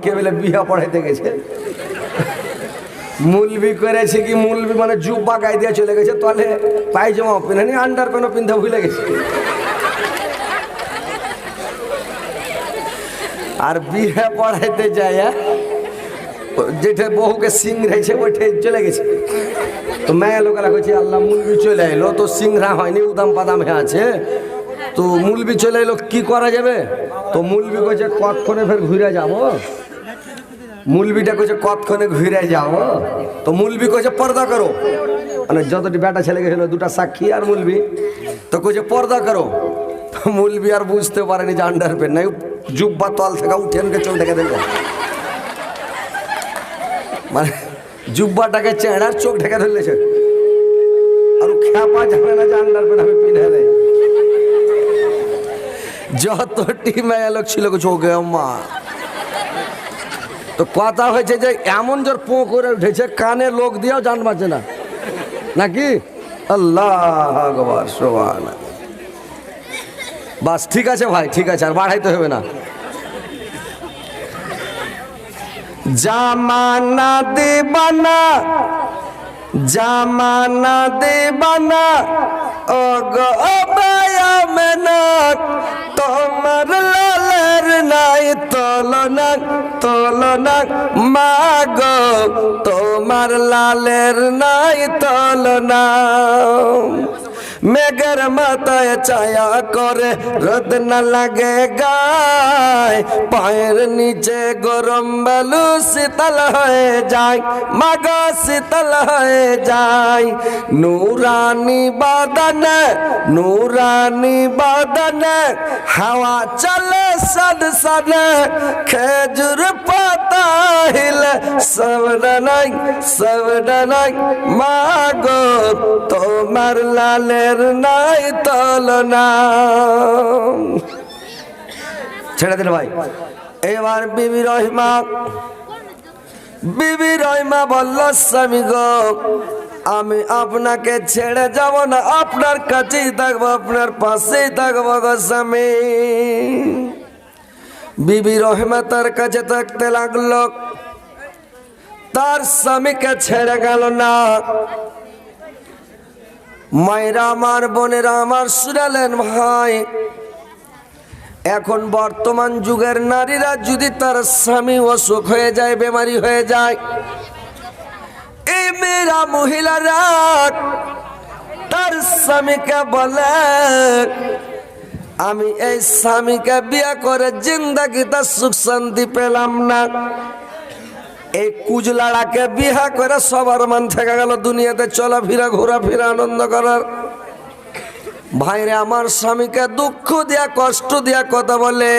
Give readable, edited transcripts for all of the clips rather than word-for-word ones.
কে বলে বিয়া পড়াইতে গেছে, মুলবি করেছে কি মুলবি মানে জুব্বা গায়ে দিয়ে চলে গেছে, তাহলে পায়জামা পিনে আন্ডার প্যান্ট পিনতে ভুলে গেছে। আর বিয়ে পড়াইতে যায় যেটা বহুকে সিং রয়েছে ওইটাই চলে গেছে। তো মেয়ে লোকেরা কইছে আল্লাহ মুলবি চলে এলো, তো সিংরা হয়নি, উদাম পাদাম হয়ে আছে, তো মুলবি চলে এলো কি করা যাবে? তো মুলবি কইছে কতক্ষণে ফের ঘুরে যাব। মুলবিটা কইছে কতক্ষণে ঘুরে যাব। তো মুলবি কইছে পর্দা করো, মানে যতটি বেটা ছেলে গেছিল দুটা সাক্ষী আর মুলবি, তো কইছে পর্দা করো। মুলবি আর বুঝতে পারেনি যে আন্ডার প্যান্ট নাই, জুব্বা তল থেকে উঠে চোখ ঢেকে দিল, মানে জুব্বাটাকে চেহারার চোখ ঢেকে ধরলেছে। আর খেপা যাবে না যে আন্ডার প্যান্ট আমি পিনে নেই। যতটি মেয়ে লোক ছিল চোখে মা, তো কথা হয়েছে যে এমন জোর পো করে উঠেছে কানে লোক দিয়েও জান বাঁচে না নাকি। আল্লাহ আকবার সুবহানাল্লাহ। বাস ঠিক আছে ভাই, ঠিক আছে, আর বাড়াইতে হবে না। জামানা দেবানা, জামানা দেবানা ও গো মেনাক, তোমার লালের নাই তলনা, তলনা মাগো তোমার লালের নাই তলনা। মেঘের মাথায় ছায়া করে রোদ না লাগে গায়, পায়ের নিচে গরম বালু শীতল হয়ে যায়, মাগো শীতল হয়ে যায়। নুরানি বাদনে, নুরানি বাদনে হাওয়া চলে সদ সদে, খেজুর পাতা হিলে সবডানাই সবডানাই, মাগো তোমার লালে নাই তলনা। ছেড়ে দিল ভাই। এবার বিবি রহিমা, বিবি রহিমা বলল স্বামী গো আমি আপনাকে ছেড়ে যাব না, আপনার কাছেই থাকবো, আপনার পাশেই থাকবো গো স্বামী। বিবি রহিমা তার কাছে থাকতে লাগলো, তার স্বামীকে ছেড়ে গেল না। মায়েরা আমার, বোনেরা আমার, শুনালেন ভাই, এখন বর্তমান যুগের নারীরা যদি তার স্বামী অসুখ হয়ে যায়, বেমারি হয়ে যায়, এই মেয়েরা মহিলারা তার স্বামীকে বলে আমি এই স্বামীকে বিয়ে করে জিন্দাগিতে সুখ শান্তি পেলাম না। এই কুজলাড়াকে বিহা করে সবার মান থেকে গেল দুনিয়াতে চলাফেরা ঘোরাফেরা আনন্দ করার। ভাইরে আমার স্বামীকে দুঃখ দিয়া কষ্ট দিয়া কথা বলে,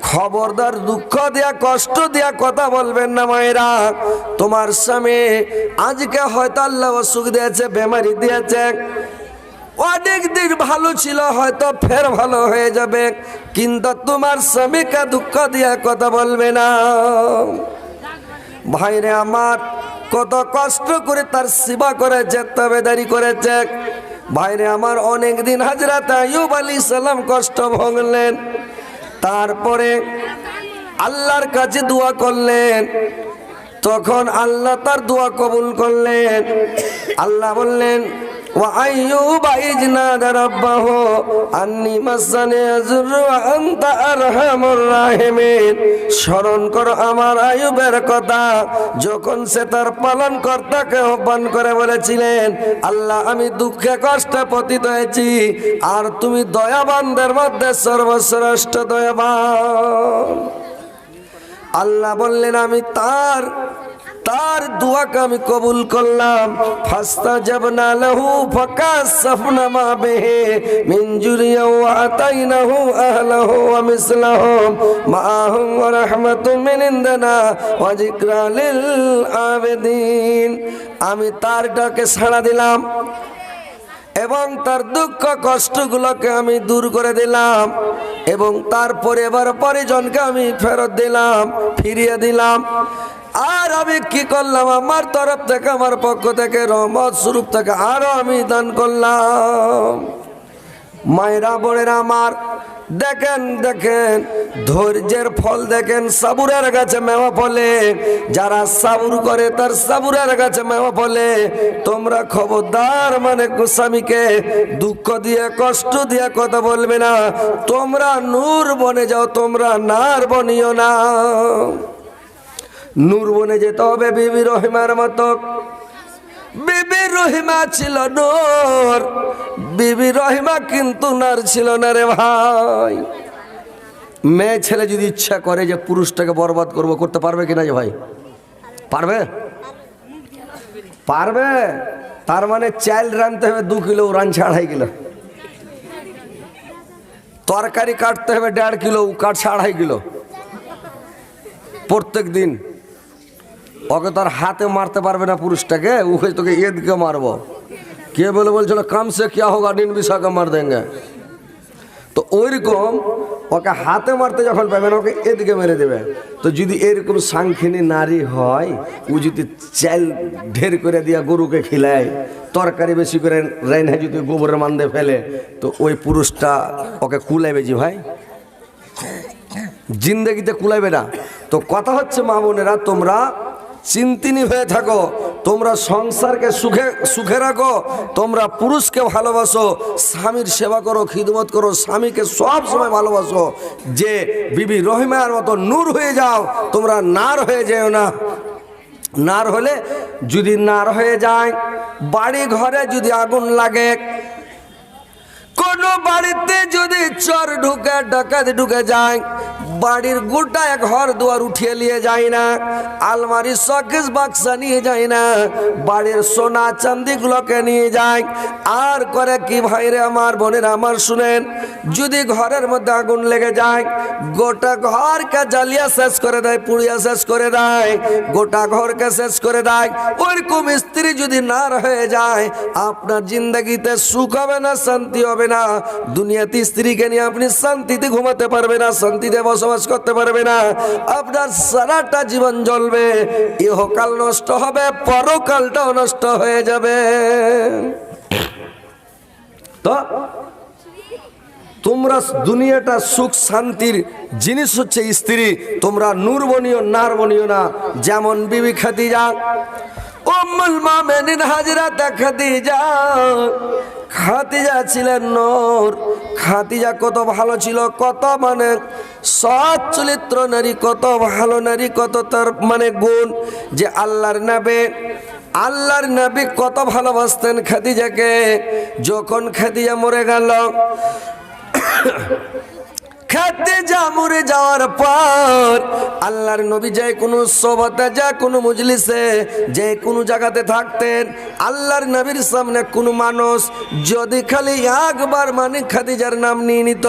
খবরদার দুঃখ দিয়া কষ্ট দিয়া কথা বলবেন না মায়েরা। তোমার স্বামী আজকে হয়তো আল্লাহ অসুখ দিয়েছে, বেমারি দিয়েছে, অনেক দিন ভালো ছিল, হয়তো ফের ভালো হয়ে যাবে, কিন্তু তোমার স্বামীকে দুঃখ দিয়া কথা বলবে না। ভাইরে আমার কত কষ্ট করে তার সেবা করেছে, তাবেদারি করেছে। ভাইরে আমার অনেক দিন হযরত আইয়ুব আলাইহিস সালাম কষ্ট ভোগলেন, তারপরে আল্লাহর কাছে দোয়া করলেন, তখন আল্লাহ তার দোয়া কবুল করলেন। আল্লাহ বললেন ওয়া আইয়ুব ইয নাদা রাব্বাহু আন্নী মাসানি আযরু ওয়া আনতা আরহামুর রাহিমিন। স্মরণ করো আমার আইয়ুবের কথা, যখন সে তার পালনকর্তাকে আহ্বান করে বলেছিলেন আল্লাহ আমি দুঃখে কষ্টে পতিত হয়েছি, আর তুমি দয়াবানদের মধ্যে সর্বশ্রেষ্ঠ দয়াবান। আল্লাহ বললেন আমি তার দোয়াকে আমি কবুল করলাম। ফাস্তাজাবনা লাহু ফাকাশাফনা মা বিহি মিন জুরিয়া ওয়া আতাইনাহু আহলাহু ওয়া মিসলাহুম মাআহুম ওয়া রাহমাতুম মিন ইনদিনা ওয়া যিকরা লিল আবিদিন। আমি তার ডাকে সাড়া দিলাম এবং তার দুঃখ কষ্টগুলোকে আমি দূর করে দিলাম, এবং তার পরিবার পরিজনকে আমি ফেরত দিলাম, ফিরিয়ে দিলাম। আর আমি কি করলাম, আমার তরফ থেকে, আমার পক্ষ থেকে, রহমত স্বরূপ থেকে আরো আমি দান করলাম। মায়েরা বোনেরা আমার, দেখেন দেখেন ধৈর্যের ফল দেখেন, সাবুরের গাছে মেওয়া ফলে, যারা সাবুর করে তার সাবুরের গাছে মেওয়া ফলে। তোমরা খবরদার মানে স্বামীকে দুঃখ দিয়ে কষ্ট দিয়ে কথা বলবে না, তোমরা নূর বনে যাও, তোমরা নার বনিও না। নূর বনে যেতে হবে বিবি রহিমার মতো। বিবি রহিমা ছিল নূর, বিবি রহিমা কিন্তু নার ছিল না রে ভাই। মেয়ে ছেলে যদি ইচ্ছা করে যে পুরুষটাকে বরবাদ করব, করতে পারবে কিনা যে ভাই? পারবে? পারবে। তার মানে চাল রাঁধতে হবে 2 কিলো, রাঁধছে 2.5 কিলো। তরকারি কাটতে হবে 1.5 কিলো, কাটছে 2.5 কিলো প্রত্যেক দিন। ওকে তার হাতে মারতে পারবে না পুরুষটাকে, ওকে তোকে এদিকে মারবো। কে বলে বলছিল কাম সে क्या होगा दिन বিশাকে মার দেंगे। তো ওইরকম ওকে হাতে মারতে যখন পাবে না, ওকে এদিকে মেরে দেবে। তো যদি এরকম সাংখিনী নারী হয়, ও যদি চাল ঢের করে দিয়া গরুকে খিলায়, তরকারি বেশি করে রাইনা যদি গোবরের মান্দে ফেলে, তো ওই পুরুষটা ওকে কুলাইবে জি ভাই? জিন্দগিতে কুলাইবে না। তো কথা হচ্ছে মা বোনেরা, তোমরা চিন্তিনি হয়ে থাকো, তোমরা সংসারকে সুখে সুখে রাখো, তোমরা পুরুষকে ভালোবাসো, স্বামীর সেবা করো, খিদমত করো, স্বামীকে সব সময় ভালোবাসো। যে বিবি রহিমার মতো নূর হয়ে যাও, তোমরা নার হয়ে যেও না। নার হলে, যদি নার হয়ে যায়, বাড়ি ঘরে যদি আগুন লাগে, কোন বাড়িতে যদি চোর ঢুকে, ডাকাত ঢুকে যায়, বাড়ির গোটা ঘর দুয়ার উঠিয়ে নিয়ে যায় না, আলমারি শোকেস বাক্সা নিয়ে যায় না, বাড়ির সোনা চাঁদি গুলোকে নিয়ে যায়। আর করে কি ভাইরে আমার বোনেরা আমার, শুনেন, যদি ঘরের মধ্যে আগুন লেগে যায়, গোটা ঘরকে জ্বালিয়ে শেষ করে দেয়, পুড়িয়ে শেষ করে দেয়, গোটা ঘরকে শেষ করে দেয়। ওইরকম স্ত্রী যদি নার হয়ে যায়, আপনার জিন্দগিতে সুখ হবে না, শান্তি হবে না। দুনিয়াতে স্ত্রীকে নিয়ে আপনি শান্তিতে ঘুমাতে পারবে না, শান্তিতে বসবাস করতে পারবে না। আপনার সারাটা জীবন জ্বলবে, ইহকাল নষ্ট হবে, পরকালটাও নষ্ট হয়ে যাবে। তো তোমরা দুনিয়াটা সুখ শান্তির জিনিস হচ্ছে স্ত্রী, তোমরা নূর বনিও, নার বনিও না। যেমন বিবি খাদিজা, উম্মুল মুমিনিন হযরত খাদিজা, খাদিজা ছিলেন নূর। খাদিজা কত ভালো ছিল, কত মানে সৎ চরিত্র নারী, কত ভালো নারী, কত তার মানে গুণ, যে আল্লাহর নবী কত ভালোবাসতেন খাদিজাকে। যখন খাদিজা মরে গেল, খাদিজা মরে যাওয়ার পর আল্লাহর নবী যে কোনো সভাতে, যে কোনো মজলিসে, যে কোনো জায়গাতে থাকতেন, আল্লাহর নবীর সামনে কোনো মানুষ যদি খালি একবার মানে খাদিজার নাম নিয়ে নিত,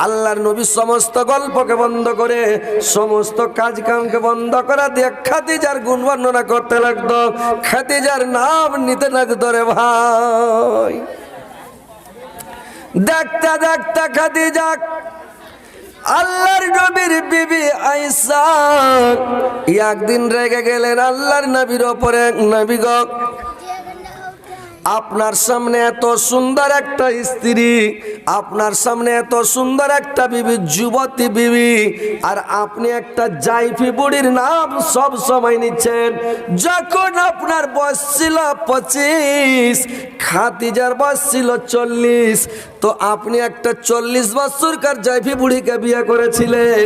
আল্লাহর নবী সমস্ত গল্পকে বন্ধ করে, সমস্ত কাজ কামকে বন্ধ করে দিয়ে খাদিজার গুণ বর্ণনা করতে লাগতো, খাদিজার নাম নিতে লাগতো রে ভাই। দেখতে দেখতে খাদিজা আল্লাহর নবীর বিবি আয়েশা একদিন রেগে গেলেন আল্লাহর নবীর ওপরে। নবী গো, আপনার সামনে এত সুন্দর একটা স্ত্রী, আপনার সামনে এত সুন্দর একটা বিবি, যুবতী বিবি, আর আপনি একটা জাইফি বুড়ির নাম সব সময় নিচ্ছেন। যখন আপনার বয়স ছিল 25, খাদিজার বয়স ছিল 40, তো আপনি একটা 40 বছরকার জাইফি বুড়িকে বিয়ে করেছিলেন,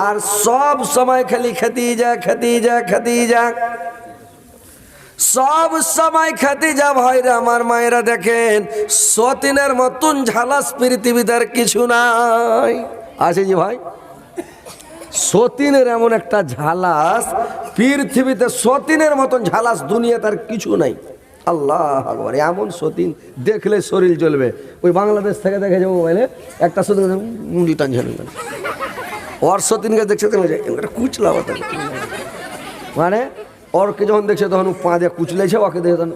আর সব সময় খালি খাদিজা খাদিজা খাদিজা, সব সময় খাদিজা। ভাইরা আমার, মায়েরা দেখেন, সতীনের মতন ঝালাস পৃথিবীতে আর কিছু নাই। আছে জি ভাই, সতীনের এমন একটা ঝালাস পৃথিবীতে, সতীনের মতন ঝালাস দুনিয়াতে আর কিছু নাই। আল্লাহ আকবার, এমন সতীন দেখলে শরীর জ্বলবে। ওই বাংলাদেশ থেকে দেখে যাবো মোবাইলে একটা সতীন মুন্ডি টানছে, ওর সতীনকে দেখছে কুচলা, মানে ওরকে যখন দেখছে তখন পা দিয়ে কুচলেছে, ওকে দেখে তখন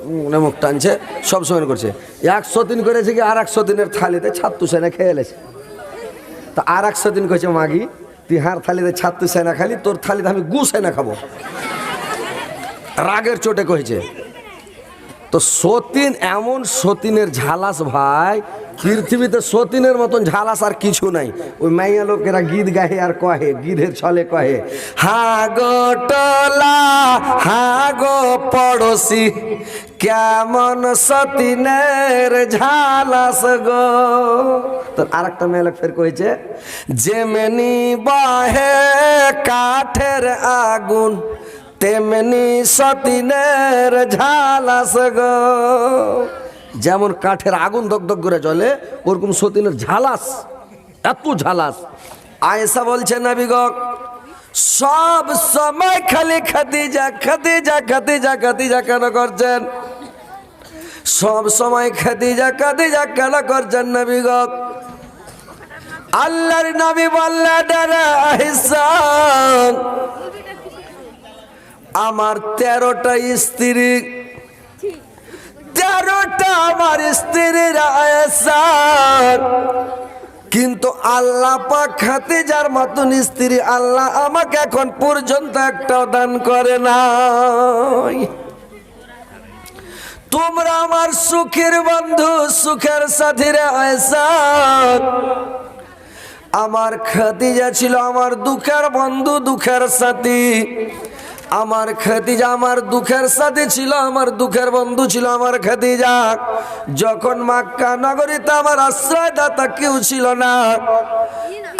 মুখ টানছে, সব সময় করছে। 100 দিন করেছে কি, আর 100 দিনের থালিতে ছাত্তু সেনা খেয়ে এলেছে। তা আর 100 দিন করেছে, মাগি তুই হার থালিতে ছাত্তু সেনা খালি, তোর থালিতে আমি গু সেনা খাবো, রাগের চোটে কয়েছে। তো সতীন এমন সতীনের ঝালাস ভাই, পৃথিবীতে সতীনের মতন ঝালাস আর কিছু নাই। ওই মাইয়া লোকেরা গীত গাহে আর কহে, গীতের ছলে কহে, হা গো টলা হা গো পড়োশি কেমন সতীনের ঝালাস গো। তো আর একটা মেয়ে লোক ফের কয়েছে, যেমনি বাহে কাঠের আগুন তেমনি সতীনের ঝালাস গো। যেমন কাঠের আগুন দগদগ করে জ্বলে, ওরকম সতীনের ঝালাস, এত ঝালাস। আয়েশা বলছে নবী গো সব সময় খালি খাদিজা খাদিজা খাদিজা খাদিজা কেন করছেন? সব সময় খাদিজা খাদিজা কেন করছেন নবী গো? আল্লাহর নবী বললেন আয়েশা আমার 13টা স্ত্রী, 13টা আমার স্ত্রীর আয়েশা, কিন্তু আল্লাহ পাক খাদিজার মতন স্ত্রী আল্লাহ আমাকে এখন পর্যন্ত একটাও দান করে নাই। তোমরা আমার সুখের বন্ধু সুখের সাথীরা আয়েশা, আমার খাদিজা ছিল আমার দুঃখের বন্ধু দুঃখের সাথী। আমার খাদিজা আমার দুঃখের সাথী ছিল, আমার দুঃখের বন্ধু ছিল আমার খাদিজা। যখন মক্কা নগরীতে আমার আশ্রয়দাতা কেউ ছিল না,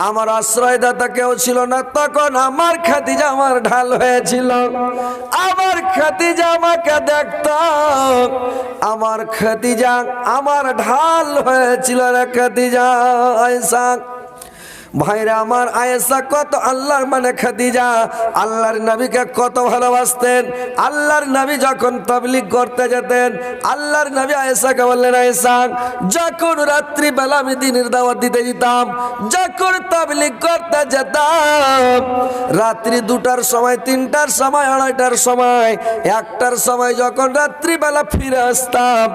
আমার আশ্রয়দাতা কেউ ছিল না, তখন আমার খাদিজা আমার ঢাল হয়েছিল। আমার খাদিজা আমাকে দেখত, আমার খাদিজা আমার ঢাল হয়েছিল রে খাদিজা আয়েশা। ভাইরা আমার আয়েশা কত আল্লাহর মানে খাদিজা আল্লাহর নবীকে কত ভালোবাসতেন। আল্লাহর নবী যখন তাবলীগ করতে যেতেন, আল্লাহর নবী আয়েশাকে বললেন, আয়েশা যখন রাত্রি বেলা আমি দ্বীনের দাওয়াত দিতে যেতাম, যখন তাবলীগ করতে যেতাম, রাত্রি 2টার সময় 3টার সময় 2:30টার সময় 1টার সময় যখন রাত্রি বেলা ফিরে আসতাম,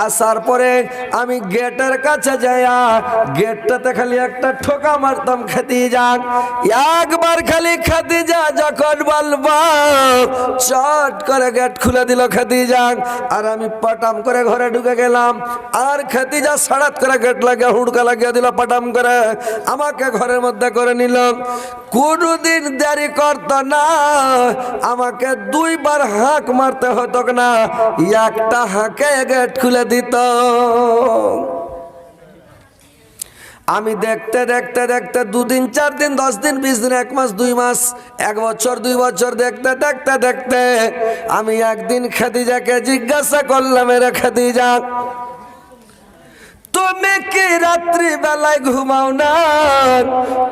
আসার পরে আমি গেটের কাছে যাইয়া গেটটাতে খালি একটা ঠোকা মারতাম খাদিজা। একবার খালি খাদিজা যখন বলবো চট করে গেট খুলে দিল খাদিজা, আর আমি পটাম করে ঘরে ঢুকে গেলাম। আর খাদিজা সাড়াত করে গেট লাগিয়ে হুড়কা লাগিয়ে দিল, পটাম করে আমাকে ঘরের মধ্যে করে নিল। কোনদিন দেরি করতো না, আমাকে 2বার হাঁক মারতে হতো না, একটা হাঁকে গেট খুলে দিত। আমি দেখতে দেখতে দেখতে 2 দিন 4 দিন 10 দিন 20 দিন 1 মাস 2 মাস 1 বছর 2 বছর দেখতে দেখতে দেখতে আমি একদিন খাদিজাকে জিজ্ঞাসা করলাম, রে খাদিজা তুমি কি রাত্রি বেলায় ঘুমাও না?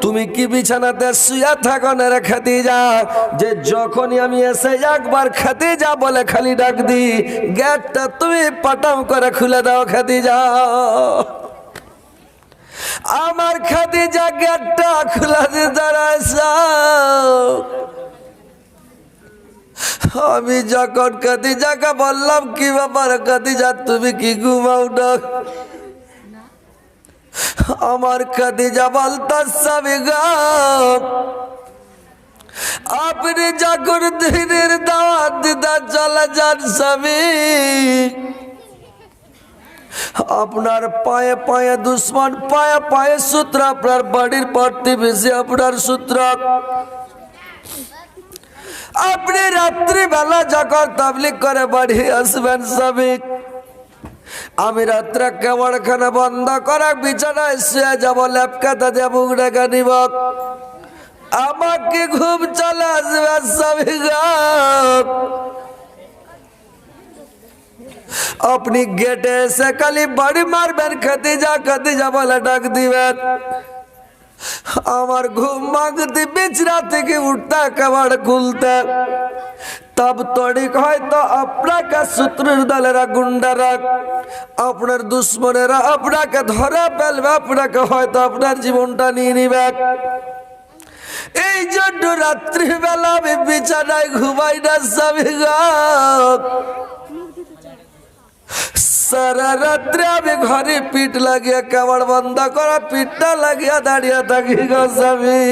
তুমি কি বিছানাতে শুয়ে থাকো না রে খাদিজা? যে যখনই আমি এসে একবার খাদিজা বলে খালি ডাক দি, গেটটা তুমি পটাম করে খুলে দাও খাদিজা। আমার খাদিজা গেটটা খোলা দিয়ে দাঁড়াইছে। আমি যখন খাদিজাকে বললাম কি ব্যাপার খাদিজা তুমি কি ঘুমাও না? আমার খাদিজা বলতেছে আপনি যখন দ্বীনের দাওয়াত দিতে চলে যান স্বামী, আপনার পায়ে পায়ে দুশ্মন, পায়ে পায়ে সূত্র, আপনার বাড়ির প্রতিবেশী আপনার সূত্র। আপনি রাত্রি বেলা যখন তাবলীগ করে বাড়ি আসবেন স্বামী, আমি রাত্রে কেমনখানে বন্ধ করা বিছানায় শুয়ে যাবো, ল্যাপকাতা দিয়ে মুখ ঢেকে নিব, আমাকে ঘুম চলে আসবে স্বামী। আপনি গেটে এসে খালি বাড়ি মারবেন, খাদিজা খাদিজা বলে ডাক দিবেন। আমার ঘুম ভাঙতে বিছনা থেকে উঠতে কাবাড় খুলতে, তব তড়িক হয়তো আপনাকে শত্রুর দলেরা গুন্ডারা আপনার দুশ্মনেরা আপনাকে ধরে ফেলবে, আপনাকে হয়তো আপনার জীবনটা নিয়ে নিবে। এই জন্য রাত্রিবেলা আমি বিছানায় ঘুমাই না স্বামী। সারা রাত্রে আমি ঘরে পিঠ লাগিয়ে কাবাড় বন্ধ করা পিঠটা লাগিয়ে দাঁড়িয়ে থাকি গো স্বামী।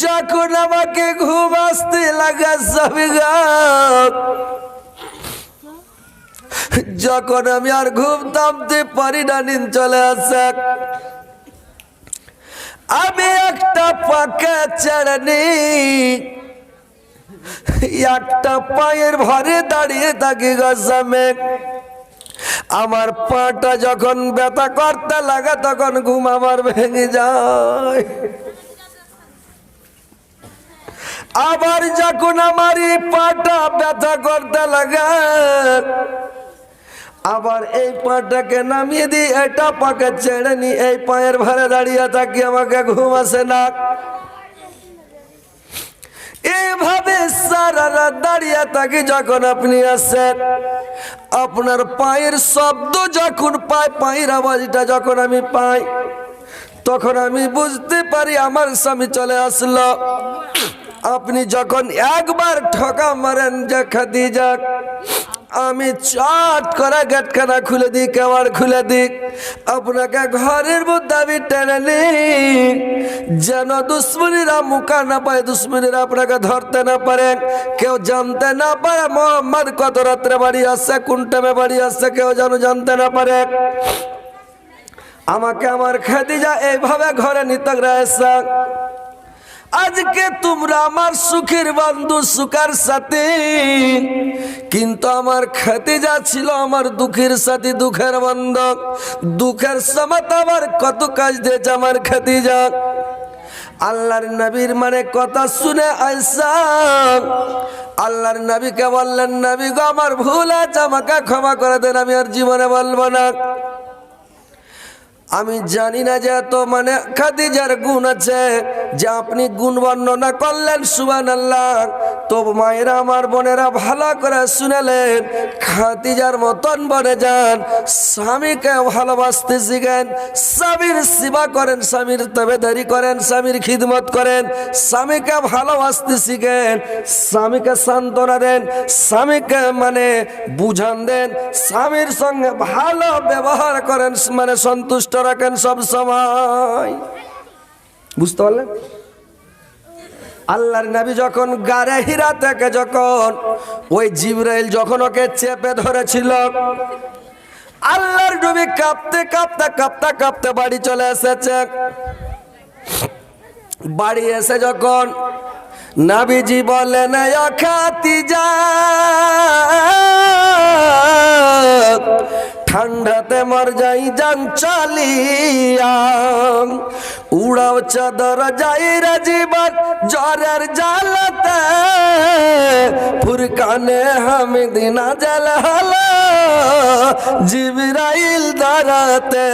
যখন আমাকে ঘুম আসতে লাগে স্বামী, যখন আমি আর ঘুম থামতে পারি না, নিন চলে আসে, আমি একটা পাকে ছেড়ে নি, একটা পায়ের ভরে দাঁড়িয়ে থাকি গসামে। আমার পাটা যখন ব্যথা করতে লাগে তখন ঘুম আমার ভেঙে যায়। আবার যখন আমার এই পাটা ব্যথা করতে লাগে, আবার এই পাটাকে নামিয়ে দিই, এটা পাকে ছেড়ে নি, এই পায়ের ভারে দাঁড়িয়ে থাকি, আমাকে ঘুম আসে না। এইভাবে সারা রাত দাঁড়িয়ে থাকি। যখন আপনি আসেন, আপনার পায়ের শব্দ যখন পাই, পায়ের আওয়াজটা যখন আমি পাই, তখন আমি বুঝতে পারি আমার স্বামী চলে আসলো। আপনি যখন একবার ঠকা মারেন যে খাদিজা, আমি চট করে গেটখানা খুলে দিই, কেওয়ার খুলে দিই, আপনাকে ঘরের মধ্যে আমি টেনে নিই, যেন দুশ্মনীরা মুখা না পায়, দুশ্মনীরা আপনাকে ধরতে না পারে, কেউ জানতে না পারে মোহাম্মদ কত রাত্রে বাড়ি আসছে, কোন টাইমে বাড়ি আসছে, কেউ যেন জানতে না পারে। আমাকে আমার খাদিজা এইভাবে ঘরে নিতে গেছে। আজকে তোমরা আমার সুখের বন্ধু, সুখের সাথী, কিন্তু আমার খাদিজা ছিল আমার দুঃখের সাথী, দুঃখের বন্ধু। দুঃখের সময় আমার কত কাজ দিয়েছে আমার খাদিজা। আল্লাহর নবীর মানে কথা শুনে আয়েশা আল্লাহর নবীকে বললেন, নবী গো আমার ভুল আছে, আমাকে ক্ষমা করে দেন, আমি আর জীবনে বলবো না। আমি জানি না যে এত মানে খাদিজার গুণ আছে যে আপনি গুণ বর্ণনা করলেন, সুবহানাল্লাহ। তো মায়েরা, আমার বোনেরা ভালো করে শুনেলেন, খাদিজার মতন বনে যান, স্বামীকে ভালোবাসতে শিখেন, স্বামীর সেবা করেন, স্বামীর তাবেদারি করেন, স্বামীর খিদমত করেন, স্বামীকে ভালোবাসতে শিখেন, স্বামীকে সান্ত্বনা দেন, স্বামীকে মানে বুঝান দেন, স্বামীর সঙ্গে ভালো ব্যবহার করেন, মানে সন্তুষ্ট রাখেন সব সময়। বুঝতে পারলেন? আল্লাহর নবী যখন গারে হিরা থেকে যখন ওই জিবরাইল যখন ওকে চেপে ধরেছিল, আল্লাহর নবী কাঁপতে কাঁপতে কাঁপতে কাঁপতে বাড়ি চলে এসেছে। বাড়ি এসে যখন নবীজি বলেন, ও খাদিজা, ঠান্ডাতে মর যাই জান চালিয়া, উড়াও চাদর যাই রে জীবন জ্বরের জ্বালাতে, ফুরকানে হামিদিনা জাল হলো জিবরাইল দাঁড়াতে।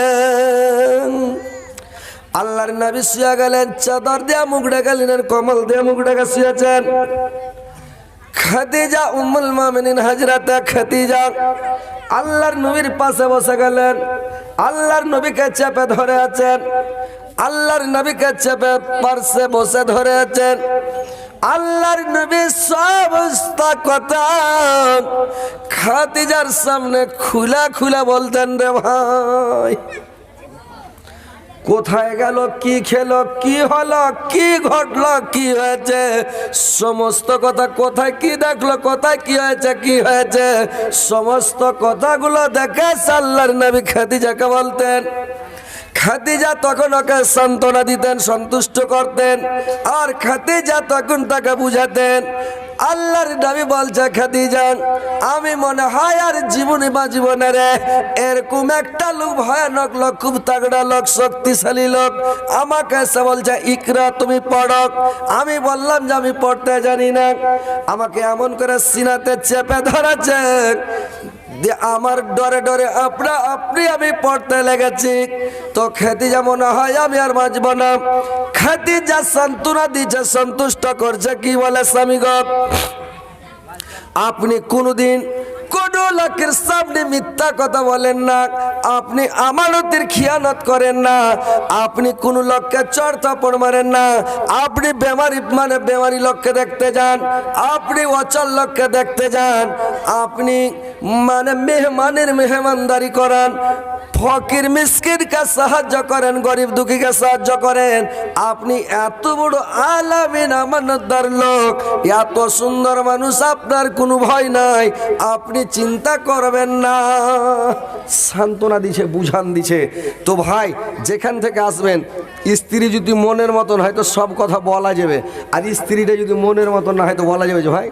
আল্লাহর নবী শুয়ে গেলেন, চাদর দিয়া মুখ ঢাকা নিলেন, কমল দিয়া মুখ ঢাকা শুয়েছেন। খাদিজা উম্মুল মুমিনিন হযরত খাদিজা আল্লাহর নবীর পাশে বসে গেলেন, আল্লাহর নবীকে চেপে ধরে আছেন, আল্লাহর নবীকে চেপে পাশে বসে ধরে আছেন। আল্লাহর নবী সমস্ত কথা খাদিজার সামনে খুলে খুলে বলতেন, রে ভাই কোথায় গেল, কি খেলো, কি হলো, কি ঘটলো, কি হয়েছে, সমস্ত কথা, কোথায় কি দেখলো, কোথায় কি হয়েছে, কি হয়েছে, সমস্ত কথাগুলো দেখে আল্লাহর নবী খাদিজাকে বলতেন। খাদিজা তখন ওকে সান্ত্বনা দিতেন, সন্তুষ্ট করতেন, আর খাদিজা তখন তাকে বুঝাতেন। আল্লাহর নবী বলছে, খাদিজা আমি মনে হয় আর জীবনে বা জীবনে রে এরকম একটা লোক, ভয়ানক লোক, খুব তাগড়া লোক, শক্তিশালী লোক আমাকে এসে বলছে, ইকরা তুমি পড়ো। আমি বললাম যে আমি পড়তে জানি না। আমাকে এমন করে সিনাতে চেপে ধরেছেন, আমার ডরে ডরে আপনি আমি পড়তে লেগেছি। তো খাদিজা মনে হয় আমি আর বাঁচব না। খাদিজা সান্ত্বনা দিচ্ছে, সন্তুষ্ট করছে, কি বলে, স্বামী গো আপনি কোনদিন কোন লোকের সামনে মিথ্যা কথা বলেন না, আপনি আমানতের খিয়ানত করেন না, আপনি কোন লোককে চড় থাপ্পড় মারেন না, আপনি বেমারি লোককে দেখতে যান, আপনি অচল লোককে দেখতে যান, আপনি মানে মেহমানের মেহমানদারি করান, ফকির মিসকিনকে সাহায্য করেন, গরিব দুঃখীকে সাহায্য করেন। আপনি এত বড় আলামিন আমানতদার লোক, এত সুন্দর মানুষ, আপনার কোনো ভয় নাই। আপনি চিন্তা চিন্তা করবেন না। সান্ত্বনা দিছে, বুঝান দিছে। তো ভাই যেখান থেকে আসবেন, স্ত্রী যদি মনের মতন হয় তো সব কথা বলা যাবে, আর স্ত্রীটা যদি মনের মতন না হয় তো বলা যাবে যে ভাই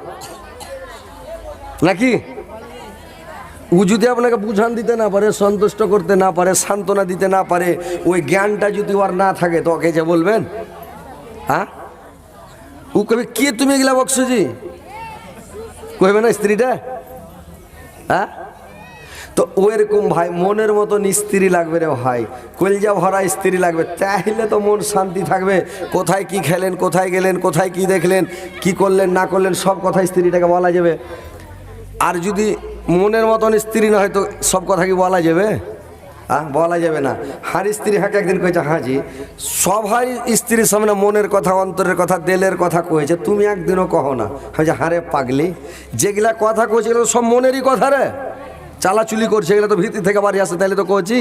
নাকি। ও যদি আপনাকে বুঝান দিতে না পারে, সন্তুষ্ট করতে না পারে, সান্ত্বনা দিতে না পারে, ওই জ্ঞানটা যদি ওর না থাকে তো ওকে যে বলবেন হ্যাঁ, ও কবে কে তুমি এগুলা বকসুজি কইবে না স্ত্রীটা হ্যাঁ। তো ওইরকম ভাই মনের মতন স্ত্রী লাগবে রে ভাই, কলজা ভরা স্ত্রী লাগবে, তাহলে তো মন শান্তি থাকবে। কোথায় কি খেলেন, কোথায় গেলেন, কোথায় কি দেখলেন, কি করলেন না করলেন সব কথা স্ত্রীটাকে বলা যাবে। আর যদি মনের মতন স্ত্রী না হয় তো সব কথা কি বলা যাবে? বলা যাবে না। হার স্ত্রী হাকে একদিন কয়েছে হাজি সবাই স্ত্রীর সামনে মনের কথা, অন্তরের কথা, দিলের কথা কয়েছে, তুমি একদিনও কহো না। আমি যে হারে পাগলি, যেগুলা কথা কয়েছে এগুলো সব মনেরই কথা রে, চালাচুলি করছে এগুলো তো ভিতর থেকে বাড়ি আসে, তাহলে তো কয়েছি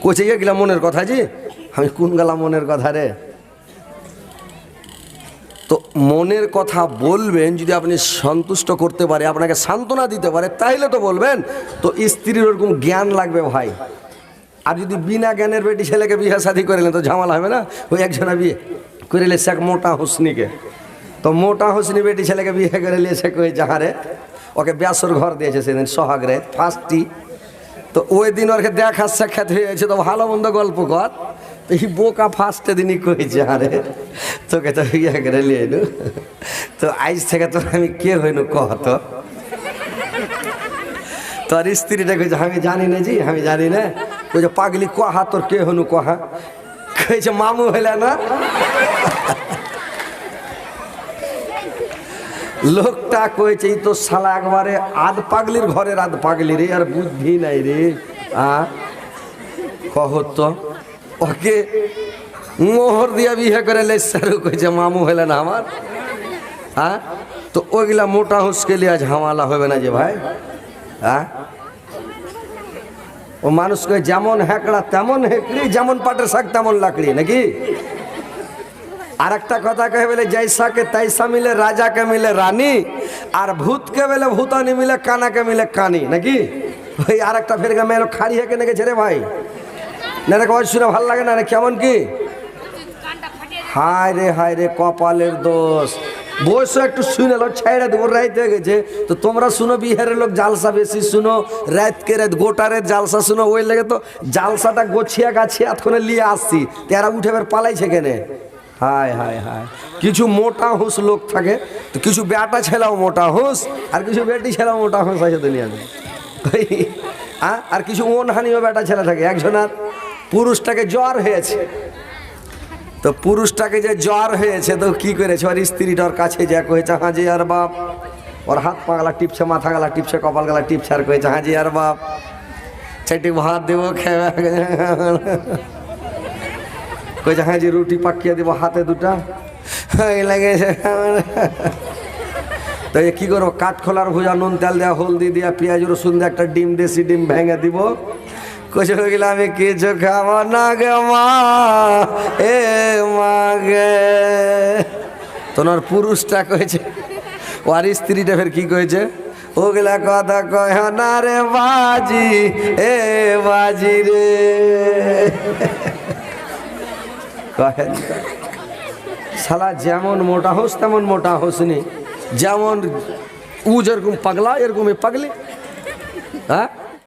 কয়েছে এগুলা মনের কথা জি। আমি কোন গেলা মনের কথা রে? তো মনের কথা বলবেন যদি আপনি সন্তুষ্ট করতে পারে, আপনাকে সান্ত্বনা দিতে পারে, তাইলে তো বলবেন। তো স্ত্রীর ওরকম জ্ঞান লাগবে ভাই। আর যদি বিনা জ্ঞানের বেটি ছেলেকে বিয়ে শাদি করিলেন তো ঝামেলা হবে না। ওই একজনা বিয়ে করে লিয়েছে এক মোটা হুসনিকে, তো মোটা হুসনি বেটি ছেলেকে বিয়ে করে লিয়েছে কই যাহারে, ওকে ব্যাসর ঘর দিয়েছে সেদিন সোহাগরে ফার্স্টটি। তো ওই দিন ওকে দেখা সাক্ষাৎ হয়েছে, তো ভালো মন্দ গল্প কর। তো এই বোকা ফার্স্টে দিনই কইছে আরে তোকে তো বিয়ে করে লিয়ে এলু, তো আইজ থেকে তো আমি কে হইনু কহ তো। তোর স্ত্রীটা কইছে আমি জানি না জি, আমি জানি না। কইছে পাগলি কহা তোর কে হনু কহা, কইছে মামু হইলে না। লোকটা কইছে এই তো শালা একবারে আধ পাগলির ঘরের আধ পাগলি রে, আর বুদ্ধি নাই রে। কহ তো ওকে মোহর দিয়া বিয়ে করে লেসারু কইছে মামু হইলে না আমার। তো ওইগুলা মোটা হুসকে লিয়া ঝামেলা হবে না যে ভাই। ও মানুষকে যেমন হেঁকড়া তেমন হেঁকড়ি, যেমন পাটের শাক তেমন লাকড়ি নাকি। আর একটা কথা কে বলে জৈসাকে তৈসা মিলে রাজাকে মিলে রানী, আর ভূতকে বলে ভূতানি মিলে কানাকে মিলে কানি নাকি। ওই আর একটা ফের মেয়ে খাড়ি হেঁকে নেগেছে রে ভাই, না রে কয় শুনে ভাল লাগে না রে, কেমন কি হায় রে কপালের দোষ। বয়স একটু শুনে লো, ছাইড়া দেবো রাইত হয়ে গেছে। তো তোমরা শুনো বিহারের লোক জালসা বেশি শুনো, রাতকে রাত গোটা রাত জালসা শুনো, ওই লেগে তো জালসাটা গোছিয়া গাছিয়া এতক্ষণে নিয়ে আসছি, তারা উঠে বের পালাইছে কেনে। হায় হায় হায়, কিছু মোটা হুঁস লোক থাকে, তো কিছু বেটা ছেলেও মোটা হুঁস, আর কিছু বেটি ছেলেও মোটা হুঁস আছে দুনিয়াতে। আর কিছু মনহানিও বেটা ছেলে থাকে। একজনের পুরুষটাকে জ্বর হয়েছে, তো পুরুষটাকে যে জ্বর হয়েছে তো কি করেছে, ওর স্ত্রীটার কাছে যা কয়েছে হাজি আর বাপ, ওর হাত পা গলা টিপছে, মাথা গলা টিপছে, কপাল গলা টিপছে, আর কয়েছে হাজি আর বাপ চারটি ভাত দেবো খেয়ে, কয়েছে হাজি রুটি পাকিয়ে দেবো হাতে দুটা লেগেছে। তো কি করবো, কাঠ খোলার ভুজা, নুন তেল দেওয়া, হলদি দেওয়া, পেঁয়াজ রসুন দিয়ে একটা ডিম, দেশি ডিম ভেঙে দিব। কইছে হয়ে গেলে আমি কিছু খাবো না গে মা, এ মা গে। তোমার পুরুষটা কয়েছে, ও আর স্ত্রীটা ফের কি কয়েছে, ওগুলা কথা কয় না রে বাজি, এ বাজি রে। শালা যেমন মোটা হোস তেমন মোটা হোসনি, যেমন উ যেরকম পাগলা এরকমই পাগলি। হ্যাঁ